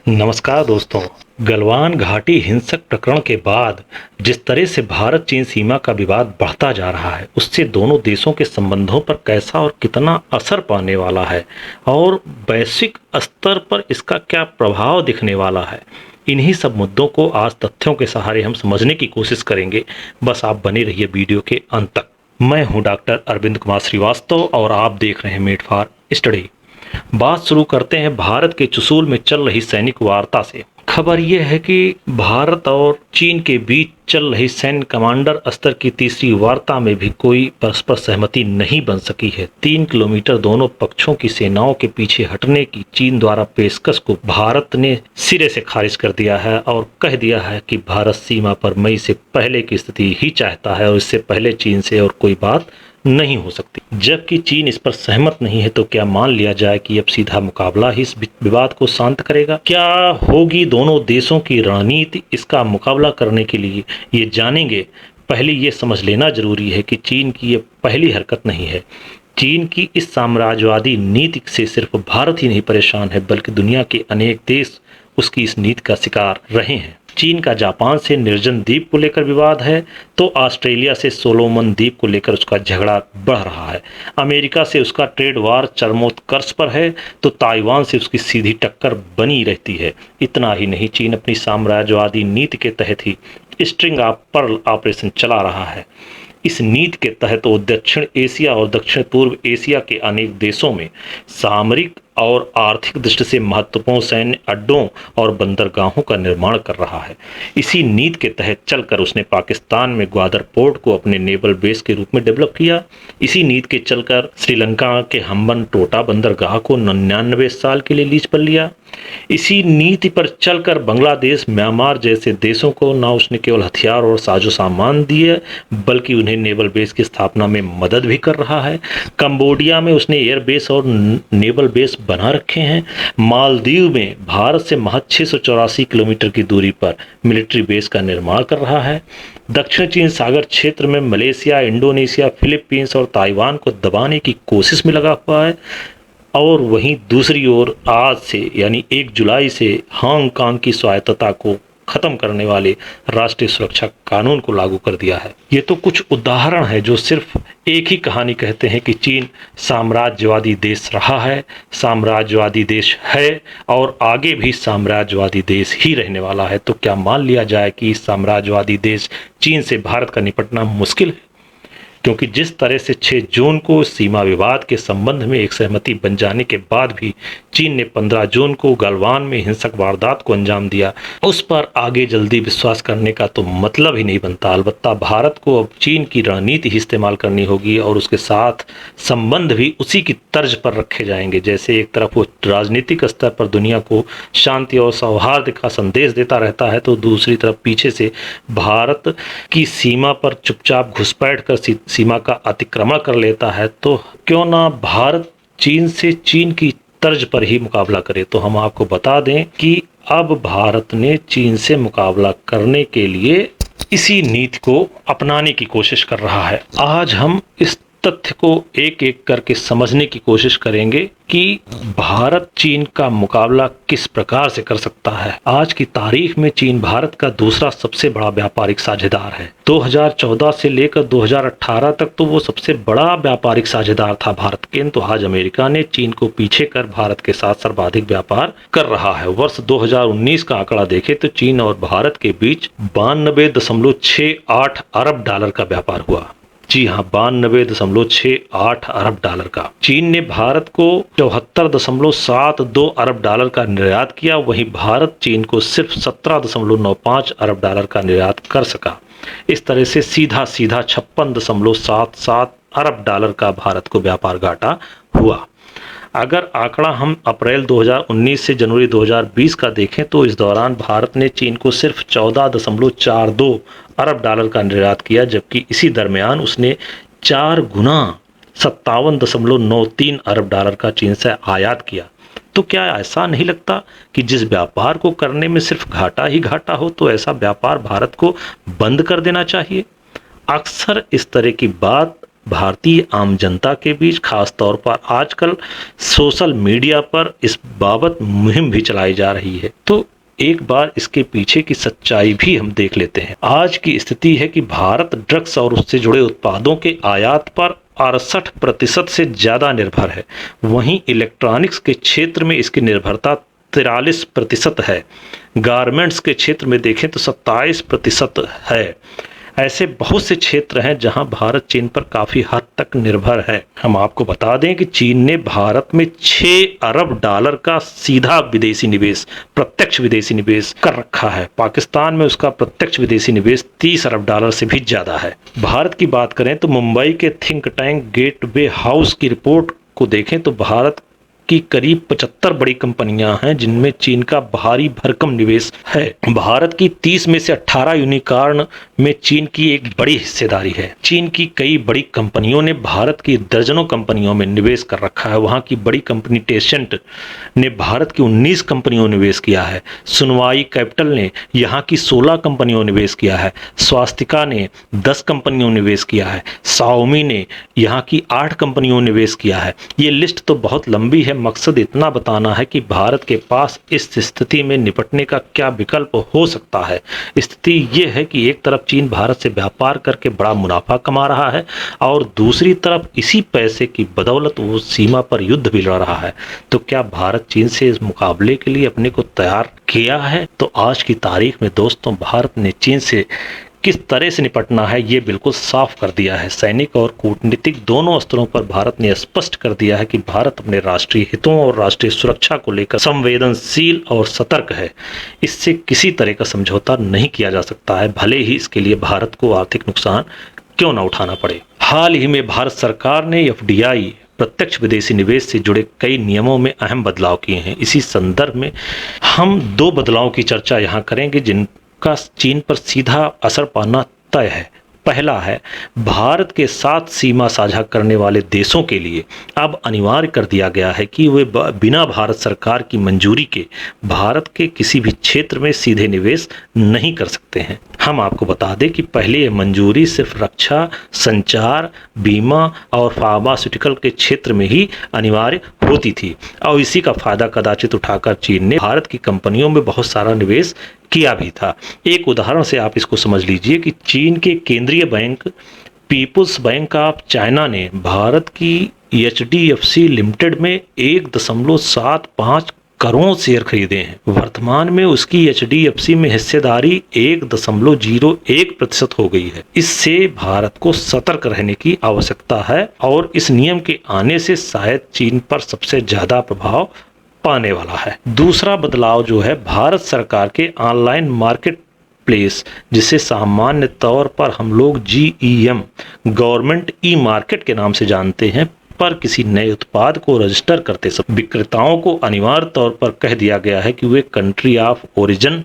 नमस्कार दोस्तों। गलवान घाटी हिंसक प्रकरण के बाद जिस तरह से भारत चीन सीमा का विवाद बढ़ता जा रहा है, उससे दोनों देशों के संबंधों पर कैसा और कितना असर पड़ने वाला है और वैश्विक स्तर पर इसका क्या प्रभाव दिखने वाला है, इन्हीं सब मुद्दों को आज तथ्यों के सहारे हम समझने की कोशिश करेंगे। बस आप बने रहिए वीडियो के अंत तक। मैं हूं डॉक्टर अरविंद कुमार श्रीवास्तव और आप देख रहे हैं मेड फॉर स्टडी। बात शुरू करते हैं भारत के चुशूल में चल रही सैनिक वार्ता से। खबर यह है कि भारत और चीन के बीच चल रही सैन्य कमांडर स्तर की तीसरी वार्ता में भी कोई परस्पर सहमति नहीं बन सकी है। 3 किलोमीटर दोनों पक्षों की सेनाओं के पीछे हटने की चीन द्वारा पेशकश को भारत ने सिरे से खारिज कर दिया है और कह दिया है कि भारत सीमा पर मई से पहले की स्थिति ही चाहता है और इससे पहले चीन से और कोई बात नहीं हो सकती। जबकि चीन इस पर सहमत नहीं है, तो क्या मान लिया जाए कि अब सीधा मुकाबला ही इस विवाद को शांत करेगा? क्या होगी दोनों देशों की रणनीति इसका मुकाबला करने के लिए, ये जानेंगे। पहले ये समझ लेना जरूरी है कि चीन की ये पहली हरकत नहीं है। चीन की इस साम्राज्यवादी नीति से सिर्फ भारत ही नहीं परेशान है, बल्कि दुनिया के अनेक देश उसकी इस नीति का शिकार रहे हैं। चीन का जापान से निर्जन द्वीप को लेकर विवाद है, तो ऑस्ट्रेलिया से सोलोमन द्वीप को लेकर उसका झगड़ा बढ़ रहा है। अमेरिका से उसका ट्रेड वार चरमोत्कर्ष पर है, तो ताइवान से उसकी सीधी टक्कर बनी रहती है। इतना ही नहीं, चीन अपनी साम्राज्यवादी नीति के तहत ही स्ट्रिंग ऑफ पर्ल ऑपरेशन चला रहा है। इस नीति के तहत वो दक्षिण एशिया और दक्षिण पूर्व एशिया के अनेक देशों में सामरिक और आर्थिक दृष्टि से महत्वपूर्ण सैन्य अड्डों और बंदरगाहों का निर्माण कर रहा है। इसी नीति के तहत चलकर उसने पाकिस्तान में ग्वादर पोर्ट को अपने नेवल बेस के रूप में डेवलप किया। इसी नीति के चलकर श्रीलंका के हम्बन टोटा बंदरगाह को 99 साल के लिए लीज पर लिया। इसी नीति पर चलकर बांग्लादेश, म्यांमार जैसे देशों को न उसने केवल हथियार और साजो सामान दिए, बल्कि उन्हें नेवल बेस की स्थापना में मदद भी कर रहा है। कंबोडिया में उसने एयर बेस और नेवल बेस बना रखे हैं। मालदीव में भारत से महज 684 किलोमीटर की दूरी पर मिलिट्री बेस का निर्माण कर रहा है। दक्षिण चीन सागर क्षेत्र में मलेशिया, इंडोनेशिया, फिलीपींस और ताइवान को दबाने की कोशिश में लगा हुआ है। और वहीं दूसरी ओर आज से यानी 1 जुलाई से हांगकांग की स्वायत्तता को खत्म करने वाले राष्ट्रीय सुरक्षा कानून को लागू कर दिया है। ये तो कुछ उदाहरण है जो सिर्फ एक ही कहानी कहते हैं कि चीन साम्राज्यवादी देश रहा है, साम्राज्यवादी देश है और आगे भी साम्राज्यवादी देश ही रहने वाला है। तो क्या मान लिया जाए कि इस साम्राज्यवादी देश चीन से भारत का निपटना मुश्किल है? क्योंकि जिस तरह से 6 जून को सीमा विवाद के संबंध में एक सहमति बन जाने के बाद भी चीन ने 15 जून को गलवान में हिंसक वारदात को अंजाम दिया, उस पर आगे जल्दी विश्वास करने का तो मतलब ही नहीं बनता। अलबत्ता भारत को अब चीन की रणनीति ही इस्तेमाल करनी होगी और उसके साथ संबंध भी उसी की तर्ज पर रखे जाएंगे। जैसे एक तरफ वो राजनीतिक स्तर पर दुनिया को शांति और सौहार्द का संदेश देता रहता है, तो दूसरी तरफ पीछे से भारत की सीमा पर चुपचाप घुसपैठ कर सीमा का अतिक्रमण कर लेता है। तो क्यों ना भारत चीन से चीन की तर्ज पर ही मुकाबला करे। तो हम आपको बता दें कि अब भारत ने चीन से मुकाबला करने के लिए इसी नीति को अपनाने की कोशिश कर रहा है। आज हम इस तथ्य को एक एक करके समझने की कोशिश करेंगे कि भारत चीन का मुकाबला किस प्रकार से कर सकता है। आज की तारीख में चीन भारत का दूसरा सबसे बड़ा व्यापारिक साझेदार है। 2014 से लेकर 2018 तक तो वो सबसे बड़ा व्यापारिक साझेदार था भारत के, तो आज अमेरिका ने चीन को पीछे कर भारत के साथ सर्वाधिक व्यापार कर रहा है। वर्ष 2019 का आंकड़ा देखें तो चीन और भारत के बीच 92.68 अरब डॉलर का व्यापार हुआ। जी हाँ, 92.68 अरब डॉलर का। चीन ने भारत को 74.72 अरब डॉलर का निर्यात किया, वहीं भारत चीन को सिर्फ 17.95 अरब डॉलर का निर्यात कर सका। इस तरह से सीधा 56.77 अरब डॉलर का भारत को व्यापार घाटा हुआ। अगर आंकड़ा हम अप्रैल 2019 से जनवरी 2020 का देखें तो इस दौरान भारत ने चीन को सिर्फ 14.42 अरब डॉलर का निर्यात किया, जबकि इसी दरमियान उसने 4 गुना 57.93 अरब डॉलर का चीन से आयात किया। तो क्या ऐसा नहीं लगता कि जिस व्यापार को करने में सिर्फ घाटा ही घाटा हो, तो ऐसा व्यापार भारत को बंद कर देना चाहिए? अक्सर इस तरह की बात भारतीय आम जनता के बीच, खास तौर पर आजकल सोशल मीडिया पर इस बाबत मुहिम भी चलाई जा रही है। तो एक बार इसके पीछे की सच्चाई भी हम देख लेते हैं। आज की स्थिति है कि भारत ड्रग्स और उससे जुड़े उत्पादों के आयात पर 68% से ज्यादा निर्भर है। वहीं इलेक्ट्रॉनिक्स के क्षेत्र में इसकी निर्भरता 43% है। गारमेंट्स के क्षेत्र में देखें तो 27% है। ऐसे बहुत से क्षेत्र हैं जहां भारत चीन पर काफी हद तक निर्भर है। हम आपको बता दें कि चीन ने भारत में 6 अरब डॉलर का सीधा विदेशी निवेश, प्रत्यक्ष विदेशी निवेश कर रखा है। पाकिस्तान में उसका प्रत्यक्ष विदेशी निवेश 30 अरब डॉलर से भी ज्यादा है। भारत की बात करें तो मुंबई के थिंक टैंक गेटवे हाउस की रिपोर्ट को देखें तो भारत की करीब 75 बड़ी कंपनियां हैं जिनमें चीन का भारी भरकम निवेश है। भारत की 30 में से 18 यूनिकॉर्न में चीन की एक बड़ी हिस्सेदारी है। चीन की कई बड़ी कंपनियों ने भारत की दर्जनों कंपनियों में निवेश कर रखा है। वहां की बड़ी कंपनी टेसेंट ने भारत की 19 कंपनियों में निवेश किया है। सुनवाई कैपिटल ने यहाँ की 16 कंपनियों में निवेश किया है। स्वास्तिका ने 10 कंपनियों में निवेश किया है। शाओमी ने यहाँ की 8 कंपनियों में निवेश किया है। ये लिस्ट तो बहुत लंबी है। मकसद इतना बताना है कि भारत के पास इस स्थिति में निपटने का क्या विकल्प हो सकता है। स्थिति ये है कि एक तरफ चीन भारत से व्यापार करके बड़ा मुनाफा कमा रहा है और दूसरी तरफ इसी पैसे की बदौलत वो सीमा पर युद्ध भी लड़ रहा है। तो क्या भारत चीन से इस मुकाबले के लिए अपने को तैयार किया है? तो आज की तारीख में दोस्तों, भारत ने चीन से किस तरह से निपटना है ये बिल्कुल साफ कर दिया है। सैनिक और कूटनीतिक दोनों स्तरों पर भारत ने स्पष्ट कर दिया है कि भारत अपने राष्ट्रीय हितों और राष्ट्रीय सुरक्षा को लेकर संवेदनशील और सतर्क है। इससे किसी तरह का समझौता नहीं किया जा सकता है, भले ही इसके लिए भारत को आर्थिक नुकसान क्यों न उठाना पड़े। हाल ही में भारत सरकार ने FDI प्रत्यक्ष विदेशी निवेश से जुड़े कई नियमों में अहम बदलाव किए हैं। इसी संदर्भ में हम 2 बदलावों की चर्चा यहाँ करेंगे जिनका चीन पर सीधा असर पाना तय है। पहला है, भारत के साथ सीमा साझा करने वाले देशों के लिए अब अनिवार्य कर दिया गया है कि वे बिना भारत सरकार की मंजूरी के भारत के किसी भी क्षेत्र में सीधे निवेश नहीं कर सकते हैं। हम आपको बता दें कि पहले ये मंजूरी सिर्फ रक्षा, संचार, बीमा और फार्मास्यूटिकल के क्षेत्र में ही अनिवार्य होती थी और इसी का फायदा कदाचित उठाकर चीन ने भारत की कंपनियों में बहुत सारा निवेश किया भी था। एक उदाहरण से आप इसको समझ लीजिए कि चीन के केंद्रीय bank People's Bank of China ने भारत की HDFC लिमिटेड में 1.75 करोड़ शेयर खरीदे हैं। वर्तमान में उसकी HDFC में हिस्सेदारी 1.01% हो गई है। इससे भारत को सतर्क रहने की आवश्यकता है और इस नियम के आने से शायद चीन पर सबसे ज्यादा प्रभाव पाने वाला है। दूसरा बदलाव जो है, भारत सरकार के ऑनलाइन मार्केट प्लेस, जिसे सामान्य तौर पर हम लोग GEM गवर्नमेंट ई-मार्केट के नाम से जानते हैं, पर किसी नए उत्पाद को रजिस्टर करते समय विक्रेताओं को अनिवार्य तौर पर कह दिया गया है कि वे कंट्री ऑफ ओरिजिन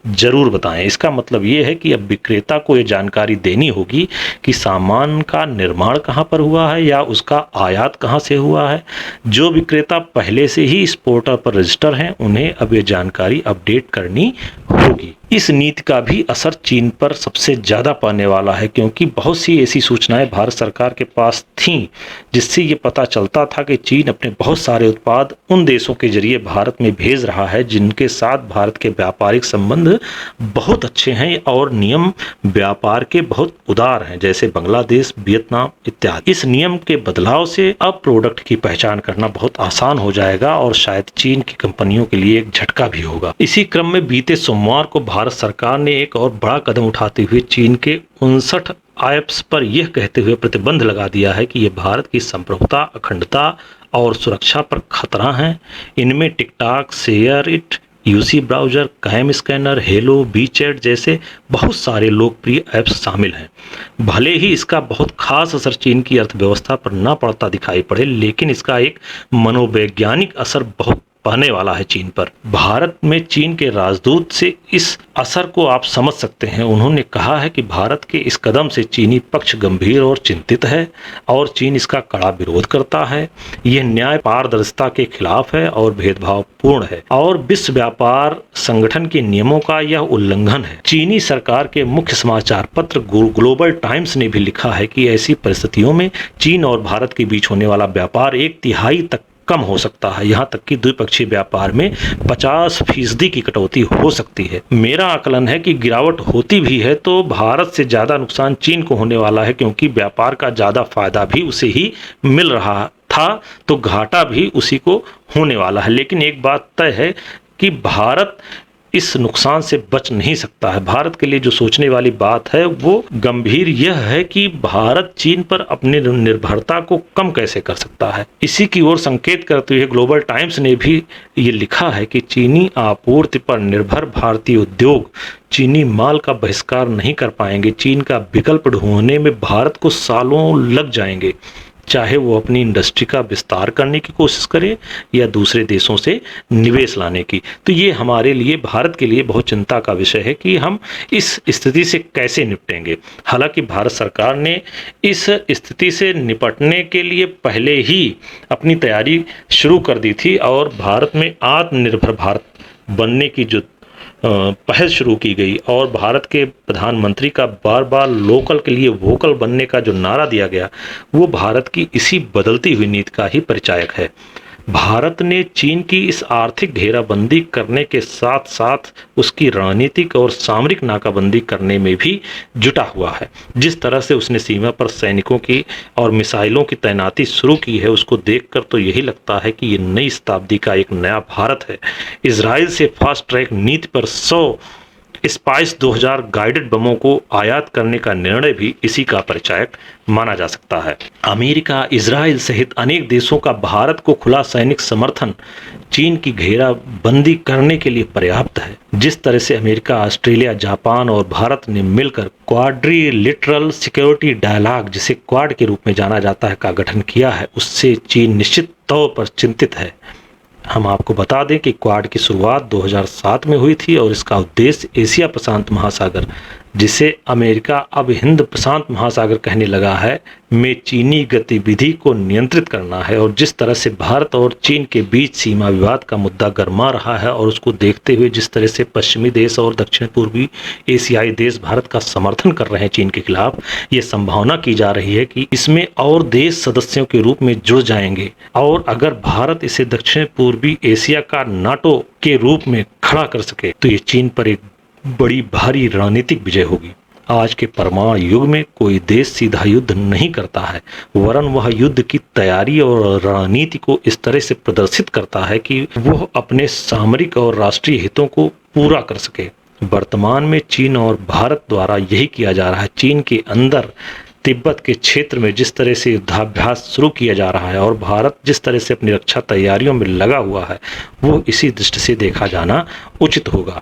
जरूर बताएं। इसका मतलब ये है कि अब विक्रेता को ये जानकारी देनी होगी कि सामान का निर्माण कहाँ पर हुआ है या उसका आयात कहाँ से हुआ है। जो विक्रेता पहले से ही इस पोर्टल पर रजिस्टर हैं, उन्हें अब ये जानकारी अपडेट करनी होगी। इस नीति का भी असर चीन पर सबसे ज्यादा पड़ने वाला है, क्योंकि बहुत सी ऐसी सूचनाएं भारत सरकार के पास थीं जिससे ये पता चलता था कि चीन अपने बहुत सारे उत्पाद उन देशों के जरिए भारत में भेज रहा है जिनके साथ भारत के व्यापारिक संबंध बहुत अच्छे हैं और नियम व्यापार के बहुत उदार हैं, जैसे बांग्लादेश, वियतनाम इत्यादि। इस नियम के बदलाव से अब प्रोडक्ट की पहचान करना बहुत आसान हो जाएगा और शायद चीन की कंपनियों के लिए एक झटका भी होगा। इसी क्रम में बीते सोमवार को भारत सरकार ने एक और बड़ा कदम उठाते हुए चीन के 59 ऐप्स पर यह कहते हुए प्रतिबंध लगा दिया है कि ये भारत की संप्रभुता, अखंडता और सुरक्षा पर खतरा है। इनमें TikTok, SHAREit, UC browser, CamScanner, Helo, WeChat जैसे बहुत सारे लोकप्रिय ऐप्स शामिल हैं। भले ही इसका बहुत खास असर चीन की अर्थव्यवस्था पर न पड़ता दिखाई पड़े, लेकिन इसका एक मनोवैज्ञानिक असर बहुत पड़ने वाला है चीन पर। भारत में चीन के राजदूत से इस असर को आप समझ सकते हैं। उन्होंने कहा है कि भारत के इस कदम से चीनी पक्ष गंभीर और चिंतित है और चीन इसका कड़ा विरोध करता है। यह न्याय पारदर्शिता के खिलाफ है और भेदभावपूर्ण है और विश्व व्यापार संगठन के नियमों का यह उल्लंघन है। चीनी सरकार के मुख्य समाचार पत्र ग्लोबल टाइम्स ने भी लिखा है कि ऐसी परिस्थितियों में चीन और भारत के बीच होने वाला व्यापार 1/3 तक कम हो सकता है। यहाँ तक कि द्विपक्षीय व्यापार में 50% की कटौती हो सकती है। मेरा आकलन है कि गिरावट होती भी है तो भारत से ज्यादा नुकसान चीन को होने वाला है, क्योंकि व्यापार का ज्यादा फायदा भी उसे ही मिल रहा था तो घाटा भी उसी को होने वाला है। लेकिन एक बात तय है कि भारत इस नुकसान से बच नहीं सकता है। भारत के लिए जो सोचने वाली बात है वो गंभीर यह है कि भारत चीन पर अपनी निर्भरता को कम कैसे कर सकता है। इसी की ओर संकेत करते हुए ग्लोबल टाइम्स ने भी ये लिखा है कि चीनी आपूर्ति पर निर्भर भारतीय उद्योग चीनी माल का बहिष्कार नहीं कर पाएंगे। चीन का विकल्प ढूंढने में भारत को सालों लग जाएंगे, चाहे वो अपनी इंडस्ट्री का विस्तार करने की कोशिश करे या दूसरे देशों से निवेश लाने की। तो ये हमारे लिए, भारत के लिए बहुत चिंता का विषय है कि हम इस स्थिति से कैसे निपटेंगे। हालांकि भारत सरकार ने इस स्थिति से निपटने के लिए पहले ही अपनी तैयारी शुरू कर दी थी और भारत में आत्मनिर्भर भारत बनने की जो पहल शुरू की गई और भारत के प्रधानमंत्री का बार बार लोकल के लिए वोकल बनने का जो नारा दिया गया वो भारत की इसी बदलती हुई नीति का ही परिचायक है। भारत ने चीन की इस आर्थिक घेराबंदी करने के साथ साथ उसकी रणनीतिक और सामरिक नाकाबंदी करने में भी जुटा हुआ है। जिस तरह से उसने सीमा पर सैनिकों की और मिसाइलों की तैनाती शुरू की है उसको देखकर तो यही लगता है कि ये नई शताब्दी का एक नया भारत है। इजराइल से फास्ट ट्रैक नीति पर 100 स्पाइस 2000 गाइडेड बमों को आयात करने का निर्णय भी इसी का परिचायक माना जा सकता है। अमेरिका, इजराइल सहित अनेक देशों का भारत को खुला सैनिक समर्थन चीन की घेराबंदी करने के लिए पर्याप्त है। जिस तरह से अमेरिका, ऑस्ट्रेलिया, जापान और भारत ने मिलकर क्वाड्रिलेटरल सिक्योरिटी डायलॉग, जिसे क्वाड के रूप में जाना जाता है, का गठन किया है, उससे चीन निश्चित तौर पर चिंतित है। हम आपको बता दें कि क्वाड की शुरुआत 2007 में हुई थी और इसका उद्देश्य एशिया प्रशांत महासागर, जिसे अमेरिका अब हिंद प्रशांत महासागर कहने लगा है, में चीनी गतिविधि को नियंत्रित करना है। और जिस तरह से भारत और चीन के बीच सीमा विवाद का मुद्दा गरमा रहा है और उसको देखते हुए जिस तरह से पश्चिमी देश और दक्षिण पूर्वी एशियाई देश भारत का समर्थन कर रहे हैं चीन के खिलाफ, ये संभावना की जा रही है कि इसमें और देश सदस्यों के रूप में जुड़ जाएंगे और अगर भारत इसे दक्षिण पूर्वी एशिया का नाटो के रूप में खड़ा कर सके तो ये चीन पर एक बड़ी भारी रणनीतिक विजय होगी। आज के परमाणु युग में कोई देश सीधा युद्ध नहीं करता है, वरन वह युद्ध की तैयारी और रणनीति को इस तरह से प्रदर्शित करता है कि वह अपने सामरिक और राष्ट्रीय हितों को पूरा कर सके। वर्तमान में चीन और भारत द्वारा यही किया जा रहा है। चीन के अंदर तिब्बत के क्षेत्र में जिस तरह से युद्धाभ्यास शुरू किया जा रहा है और भारत जिस तरह से अपनी रक्षा तैयारियों में लगा हुआ है, वो इसी दृष्टि से देखा जाना उचित होगा।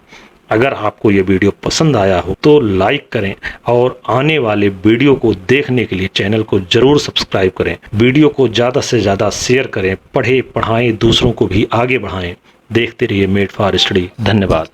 अगर आपको ये वीडियो पसंद आया हो तो लाइक करें और आने वाले वीडियो को देखने के लिए चैनल को जरूर सब्सक्राइब करें। वीडियो को ज़्यादा से ज़्यादा शेयर करें, पढ़ें, पढ़ाएं, दूसरों को भी आगे बढ़ाएं। देखते रहिए मेड फॉर स्टडी। धन्यवाद।